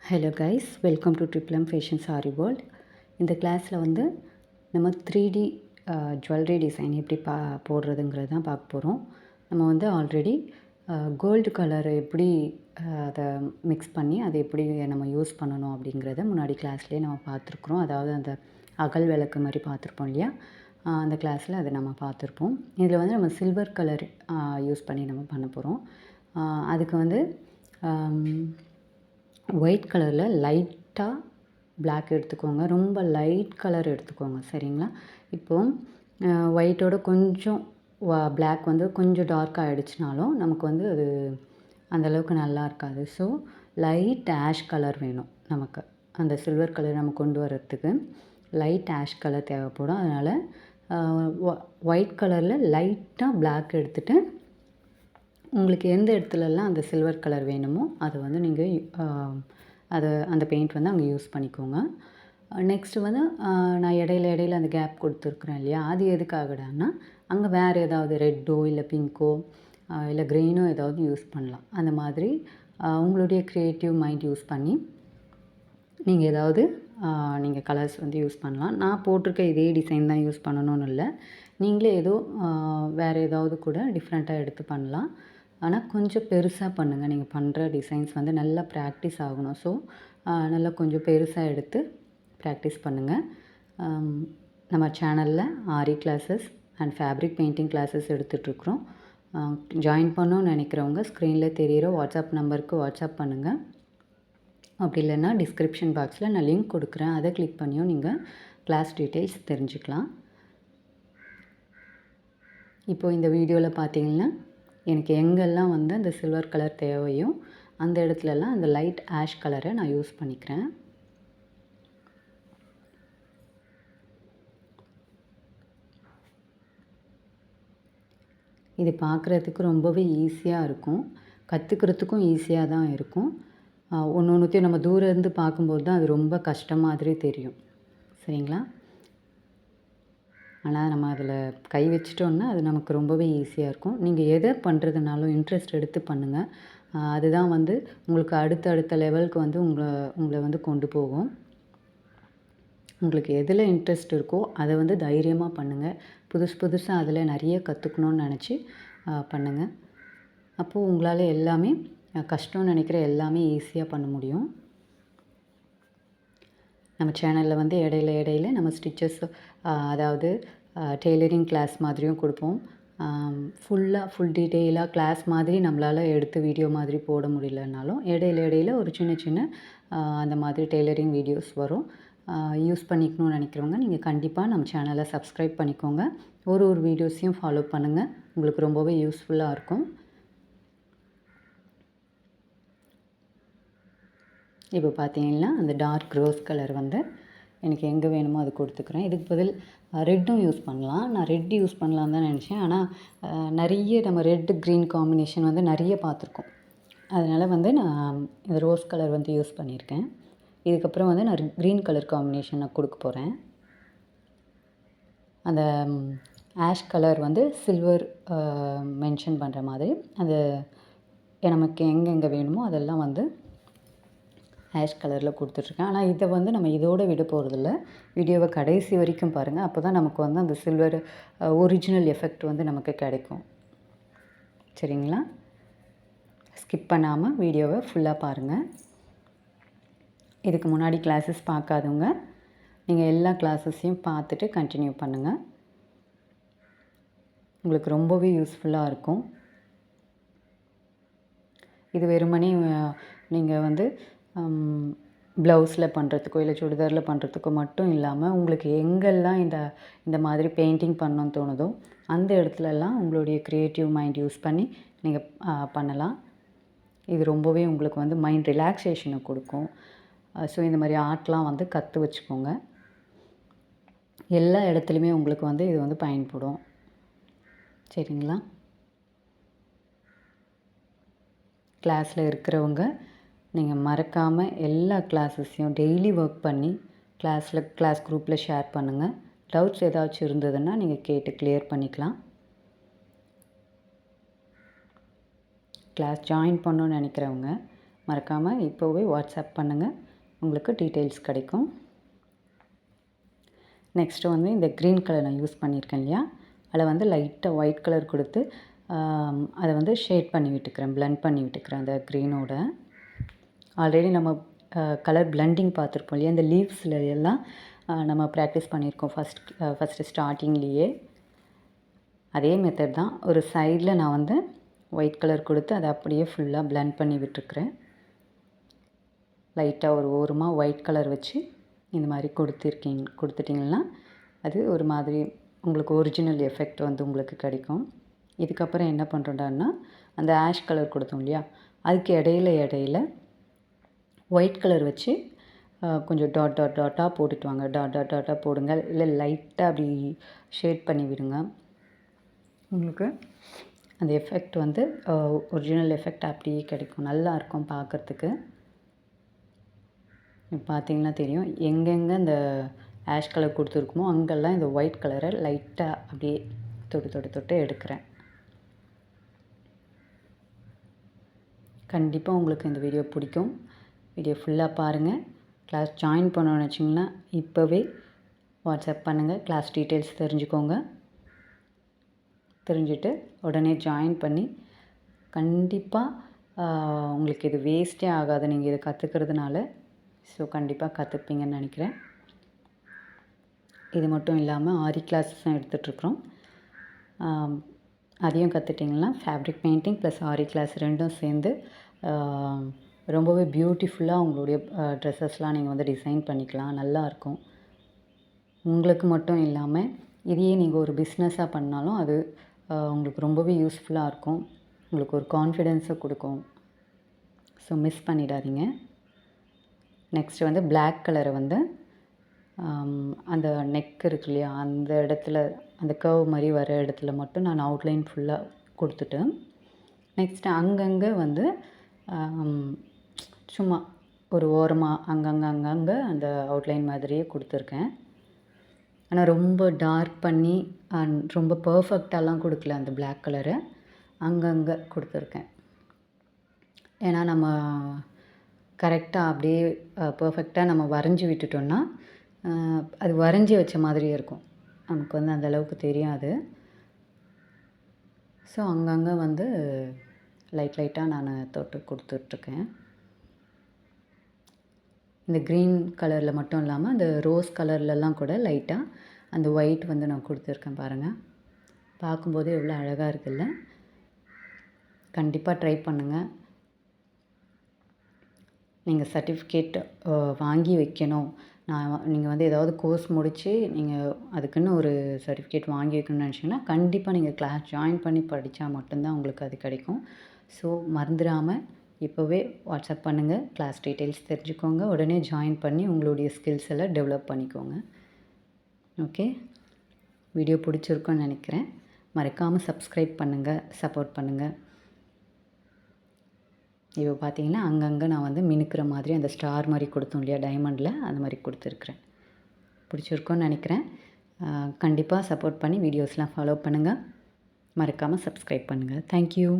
Hello guys, welcome to triple M fashion sorry world. இந்த கிளாஸில் வந்து நம்ம 3D ஜுவல்லரி டிசைன் எப்படி போடுறதுங்கிறது தான் பார்க்க போகிறோம். நம்ம வந்து ஆல்ரெடி கோல்டு கலர் எப்படி அதை மிக்ஸ் பண்ணி அதை எப்படி நம்ம யூஸ் பண்ணணும் அப்படிங்கிறத முன்னாடி கிளாஸ்லேயே நம்ம பார்த்துருக்குறோம். அதாவது அந்த அகல் விளக்கு மாதிரி பார்த்துருப்போம் இல்லையா, அந்த கிளாஸில் அதை நம்ம பார்த்துருப்போம். இதில் வந்து நம்ம சில்வர் கலர் யூஸ் பண்ணி நம்ம பண்ண போகிறோம். அதுக்கு வந்து ஒயிட் கலரில் லைட்டாக பிளாக் எடுத்துக்கோங்க. ரொம்ப லைட் கலர் எடுத்துக்கோங்க, சரிங்களா? இப்போது ஒயிட்டோட கொஞ்சம் பிளாக் வந்து கொஞ்சம் டார்க் ஆகிடுச்சினாலும் நமக்கு வந்து அது அந்தளவுக்கு நல்லா இருக்காது. ஸோ லைட் ஆஷ் கலர் வேணும் நமக்கு. அந்த சில்வர் கலர் நம்ம கொண்டு வர்றதுக்கு லைட் ஆஷ் கலர் தேவைப்படும். அதனால் ஒயிட் கலரில் லைட்டாக பிளாக் எடுத்துகிட்டு உங்களுக்கு எந்த இடத்துலலாம் அந்த சில்வர் கலர் வேணுமோ அதை வந்து நீங்கள் அந்த பெயிண்ட் வந்து அங்கே யூஸ் பண்ணிக்கோங்க. நெக்ஸ்ட்டு வந்து நான் இடையில அந்த கேப் கொடுத்துருக்குறேன் இல்லையா, அது எதுக்காகடான்னா அங்கே வேறு ஏதாவது ரெட்டோ இல்லை பிங்க்கோ இல்லை க்ரீனோ ஏதாவது யூஸ் பண்ணலாம். அந்த மாதிரி உங்களுடைய க்ரியேட்டிவ் மைண்ட் யூஸ் பண்ணி நீங்கள் ஏதாவது நீங்கள் கலர்ஸ் வந்து யூஸ் பண்ணலாம். நான் போட்டிருக்க இதே டிசைன் தான் யூஸ் பண்ணணும்னு இல்லை, நீங்களே ஏதோ வேறு ஏதாவது கூட டிஃப்ரெண்ட்டாக எடுத்து பண்ணலாம். ஆனால் கொஞ்சம் பெருசாக பண்ணுங்கள். நீங்கள் பண்ணுற டிசைன்ஸ் வந்து நல்லா ப்ராக்டிஸ் ஆகணும். ஸோ நல்லா கொஞ்சம் பெருசாக எடுத்து ப்ராக்டிஸ் பண்ணுங்கள். நம்ம சேனலில் aari classes and fabric painting classes எடுத்துகிட்ருக்குறோம். ஜாயின் பண்ணணும்னு நினைக்கிறவங்க ஸ்க்ரீனில் தெரிகிற வாட்ஸ்அப் நம்பருக்கு வாட்ஸ்அப் பண்ணுங்கள். அப்படி இல்லைன்னா டிஸ்கிரிப்ஷன் பாக்ஸில் நான் லிங்க் கொடுக்குறேன், அதை கிளிக் பண்ணியும் நீங்கள் கிளாஸ் டீட்டெயில்ஸ் தெரிஞ்சுக்கலாம். இப்போது இந்த வீடியோவில் பார்த்தீங்கன்னா எனக்கு எங்கெல்லாம் வந்து அந்த சில்வர் கலர் தேவையோ அந்த இடத்துலலாம் அந்த லைட் ஆஷ் கலரை நான் யூஸ் பண்ணிக்கிறேன். இது பார்க்குறதுக்கு ரொம்பவே ஈஸியாக இருக்கும், கற்றுக்கிறதுக்கும் ஈஸியாக தான் இருக்கும். ஒன்றுத்தையும் நம்ம தூரம் இருந்து பார்க்கும்போது தான் அது ரொம்ப கஷ்டம் மாதிரி தெரியும், சரிங்களா? ஆனால் நம்ம அதில் கை வச்சிட்டோன்னா அது நமக்கு ரொம்பவே ஈஸியாக இருக்கும். நீங்கள் எதை பண்ணுறதுனாலும் இன்ட்ரெஸ்ட் எடுத்து பண்ணுங்கள். அதுதான் வந்து உங்களுக்கு அடுத்த லெவலுக்கு வந்து உங்களை வந்து கொண்டு போகும். உங்களுக்கு எதில் இன்ட்ரெஸ்ட் இருக்கோ அதை வந்து தைரியமாக பண்ணுங்கள். புதுசாக அதில் நிறைய கற்றுக்கணுன்னு நினச்சி பண்ணுங்கள். அப்போது உங்களால் எல்லாமே கஷ்டம்னு நினைக்கிற எல்லாமே ஈஸியாக பண்ண முடியும். நம்ம சேனலில் வந்து இடையில நம்ம ஸ்டிச்சஸ், அதாவது டெய்லரிங் கிளாஸ் மாதிரியும் கொடுப்போம். ஃபுல் டீட்டெயிலாக கிளாஸ் மாதிரி நம்மளால் எடுத்து வீடியோ மாதிரி போட முடியலனாலும் இடையில ஒரு சின்ன அந்த மாதிரி டெய்லரிங் வீடியோஸ் வரும். யூஸ் பண்ணிக்கணும்னு நினைக்கிறவங்க நீங்கள் கண்டிப்பாக நம்ம சேனலை சப்ஸ்கிரைப் பண்ணிக்கோங்க. ஒரு வீடியோஸையும் ஃபாலோ பண்ணுங்கள், உங்களுக்கு ரொம்பவே யூஸ்ஃபுல்லாக இருக்கும். இப்போ பார்த்தீங்கன்னா அந்த டார்க் ரோஸ் கலர் வந்து எனக்கு எங்கே வேணுமோ அது கொடுத்துக்கிறேன். இதுக்கு பதில் ரெட்டும் யூஸ் பண்ணலாம். நான் ரெட் யூஸ் பண்ணலான்னு தான் நினச்சேன். ஆனால் நிறைய நம்ம ரெட் க்ரீன் காம்பினேஷன் வந்து நிறைய பார்த்துருக்கோம். அதனால் வந்து நான் இந்த ரோஸ் கலர் வந்து யூஸ் பண்ணியிருக்கேன். இதுக்கப்புறம் வந்து நான் க்ரீன் கலர் காம்பினேஷன் நான் கொடுக்க போகிறேன். அந்த ஆஷ் கலர் வந்து சில்வர் மென்ஷன் பண்ணுற மாதிரி அது நமக்கு எங்கெங்கே வேணுமோ அதெல்லாம் வந்து ஆஷ் கலரில் கொடுத்துட்ருக்கேன். ஆனால் இதை வந்து நம்ம இதோடு விட போகிறதில்ல, வீடியோவை கடைசி வரைக்கும் பாருங்கள். அப்போ தான் நமக்கு வந்து அந்த சில்வர் ஒரிஜினல் எஃபெக்ட் வந்து நமக்கு கிடைக்கும், சரிங்களா? ஸ்கிப் பண்ணாமல் வீடியோவை ஃபுல்லாக பாருங்கள். இதுக்கு முன்னாடி கிளாஸஸ் பார்க்காதவங்க நீங்கள் எல்லா கிளாஸஸையும் பார்த்துட்டு கண்டினியூ பண்ணுங்கள். உங்களுக்கு ரொம்பவே யூஸ்ஃபுல்லாக இருக்கும். இது வெறுமனே நீங்கள் வந்து ப்ளவுஸில் பண்ணுறதுக்கோ இல்லை சுடிதாரில் பண்ணுறதுக்கோ மட்டும் இல்லாமல் உங்களுக்கு எங்கெல்லாம் இந்த மாதிரி பெயிண்டிங் பண்ணணும்னு தோணுதோ அந்த இடத்துலலாம் உங்களுடைய க்ரியேட்டிவ் மைண்ட் யூஸ் பண்ணி நீங்கள் பண்ணலாம். இது ரொம்பவே உங்களுக்கு வந்து மைண்ட் ரிலாக்ஸேஷனை கொடுக்கும். ஸோ இந்த மாதிரி ஆர்ட்லாம் வந்து கற்று வச்சுக்கோங்க. எல்லா இடத்துலையுமே உங்களுக்கு வந்து இது வந்து பயன்படும், சரிங்களா? கிளாஸில் இருக்கிறவங்க நீங்கள் மறக்காமல் எல்லா கிளாஸஸையும் டெய்லி ஒர்க் பண்ணி கிளாஸ் குரூப்பில் ஷேர் பண்ணுங்கள். டவுட்ஸ் ஏதாச்சும் இருந்ததுன்னா நீங்கள் கேட்டு கிளியர் பண்ணிக்கலாம். கிளாஸ் ஜாயின் பண்ணணுன்னு நினைக்கிறவங்க மறக்காமல் இப்போவே வாட்ஸ்அப் பண்ணுங்கள், உங்களுக்கு டீட்டெயில்ஸ் கிடைக்கும். நெக்ஸ்ட்டு வந்து இந்த க்ரீன் கலர் நான் யூஸ் பண்ணியிருக்கேன் இல்லையா, அதில் வந்து லைட்டாக ஒயிட் கலர் கொடுத்து அதை வந்து ஷேட் பண்ணி விட்டுக்கிறேன், பிளெண்ட் பண்ணி விட்டுக்கிறேன் அந்த க்ரீனோட. ஆல்ரெடி நம்ம கலர் பிளெண்டிங் பார்த்துருப்போம் இல்லையா, இந்த லீவ்ஸில் எல்லாம் நம்ம ப்ராக்டிஸ் பண்ணியிருக்கோம் ஃபஸ்ட்டு ஸ்டார்டிங்லேயே. அதே மெத்தட் தான். ஒரு சைடில் நான் வந்து ஒயிட் கலர் கொடுத்து அதை அப்படியே ஃபுல்லாக பிளெண்ட் பண்ணி விட்டுருக்குறேன். லைட்டாக ஒரு ஓரமாக ஒயிட் கலர் வச்சு இந்த மாதிரி கொடுத்துட்டிங்கன்னா அது ஒரு மாதிரி உங்களுக்கு ஒரிஜினல் எஃபெக்ட் வந்து உங்களுக்கு கிடைக்கும். இதுக்கப்புறம் என்ன பண்ணுறோம்னா, அந்த ஆஷ் கலர் கொடுத்தோம் இல்லையா, அதுக்கு இடையில ஒயிட் கலர் வச்சு கொஞ்சம் டாட்டாக போட்டுட்டு வாங்க. டாட்டாக போடுங்க, இல்லை லைட்டாக அப்படி ஷேட் பண்ணி விடுங்க. உங்களுக்கு அந்த எஃபெக்ட் வந்து ஒரிஜினல் எஃபெக்ட் அப்படியே கிடைக்கும், நல்லாயிருக்கும் பார்க்குறதுக்கு. பார்த்தீங்கன்னா தெரியும், எங்கெங்கே இந்த ஆஷ் கலர் கொடுத்துருக்குமோ அங்கெல்லாம் இந்த ஒயிட் கலரை லைட்டாக அப்படியே தொட்டு எடுக்கிறேன். கண்டிப்பாக உங்களுக்கு இந்த வீடியோ பிடிக்கும். வீடியோ ஃபுல்லாக பாருங்கள். கிளாஸ் ஜாயின் பண்ணணும்னு வச்சிங்கன்னா இப்போவே வாட்ஸ்அப் பண்ணுங்கள், கிளாஸ் டீட்டெயில்ஸ் தெரிஞ்சுக்கோங்க. தெரிஞ்சுட்டு உடனே ஜாயின் பண்ணி கண்டிப்பாக உங்களுக்கு இது வேஸ்ட்டே ஆகாது நீங்கள் இதை கற்றுக்கிறதுனால. ஸோ கண்டிப்பாக கற்றுப்பீங்கன்னு நினைக்கிறேன். இது மட்டும் இல்லாமல் ஆரி கிளாஸஸும் எடுத்துகிட்ருக்குறோம். அதையும் கற்றுட்டிங்கன்னா ஃபேப்ரிக் பெயிண்டிங் ப்ளஸ் ஆரி கிளாஸ் ரெண்டும் சேர்ந்து ரொம்பவே பியூட்டிஃபுல்லாக உங்களுடைய ட்ரெஸ்ஸஸ்லாம் நீங்கள் வந்து டிசைன் பண்ணிக்கலாம், நல்லாயிருக்கும். உங்களுக்கு மட்டும் இல்லாமல் இதையே நீங்கள் ஒரு பிஸ்னஸாக பண்ணாலும் அது உங்களுக்கு ரொம்பவே யூஸ்ஃபுல்லாக இருக்கும், உங்களுக்கு ஒரு கான்ஃபிடென்ஸை கொடுக்கும். ஸோ மிஸ் பண்ணிடாதீங்க. நெக்ஸ்ட்டு வந்து பிளாக் கலரை வந்து அந்த நெக் இருக்கு இல்லையா, அந்த இடத்துல அந்த கர்வ் மாதிரி வர இடத்துல மட்டும் நான் அவுட்லைன் ஃபுல்லாக கொடுத்துட்டு, நெக்ஸ்ட்டு அங்கங்கே வந்து சும்மா ஒரு ஓரமாக அங்கங்கே அந்த அவுட்லைன் மாதிரியே கொடுத்துருக்கேன். ஆனால் ரொம்ப டார்க் பண்ணி ரொம்ப பர்ஃபெக்டாலாம் கொடுக்கல, அந்த பிளாக் கலரை அங்கங்கே கொடுத்துருக்கேன். ஏன்னா நம்ம கரெக்டாக அப்படியே பர்ஃபெக்டாக நம்ம வரைஞ்சி விட்டுட்டோம்னா அது வரைஞ்சி வச்ச மாதிரியே இருக்கும், நமக்கு வந்து அந்தளவுக்கு தெரியாது. ஸோ அங்கங்கே வந்து லைட்டாக நான் தொட்டு கொடுத்துட்ருக்கேன். இந்த க்ரீன் கலரில் மட்டும் இல்லாமல் அந்த ரோஸ் கலர்லலாம் கூட லைட்டாக அந்த ஒயிட் வந்து நான் கொடுத்துருக்கேன் பாருங்கள். பார்க்கும்போது எவ்வளோ அழகாக இருக்குல்ல. கண்டிப்பாக ட்ரை பண்ணுங்கள். நீங்கள் சர்டிஃபிகேட் வாங்கி வைக்கணும், நீங்கள் வந்து ஏதாவது கோர்ஸ் முடித்து நீங்கள் அதுக்குன்னு ஒரு சர்டிஃபிகேட் வாங்கி வைக்கணும்னு நினச்சிங்கன்னா கண்டிப்பாக நீங்கள் கிளாஸ் ஜாயின் பண்ணி படித்தா மட்டும்தான் உங்களுக்கு அது கிடைக்கும். ஸோ மறந்துடாமல் இப்போவே வாட்ஸ்அப் பண்ணுங்கள், கிளாஸ் டீட்டெயில்ஸ் தெரிஞ்சுக்கோங்க, உடனே ஜாயின் பண்ணி உங்களுடைய ஸ்கில்ஸ் எல்லாம் டெவலப் பண்ணிக்கோங்க. ஓகே, வீடியோ பிடிச்சிருக்குன்னு நினைக்கிறேன். மறக்காமல் சப்ஸ்கிரைப் பண்ணுங்கள், சப்போர்ட் பண்ணுங்கள். இப்போ பார்த்தீங்கன்னா அங்கங்கே நான் வந்து மினுக்கிற மாதிரி அந்த ஸ்டார் மாதிரி கொடுத்தோம் இல்லையா டைமண்டில், அந்த மாதிரி கொடுத்துருக்குறேன். பிடிச்சிருக்கோன்னு நினைக்கிறேன். கண்டிப்பாக சப்போர்ட் பண்ணி வீடியோஸ்லாம் ஃபாலோ பண்ணுங்கள். மறக்காமல் சப்ஸ்கிரைப் பண்ணுங்கள். தேங்க்யூ.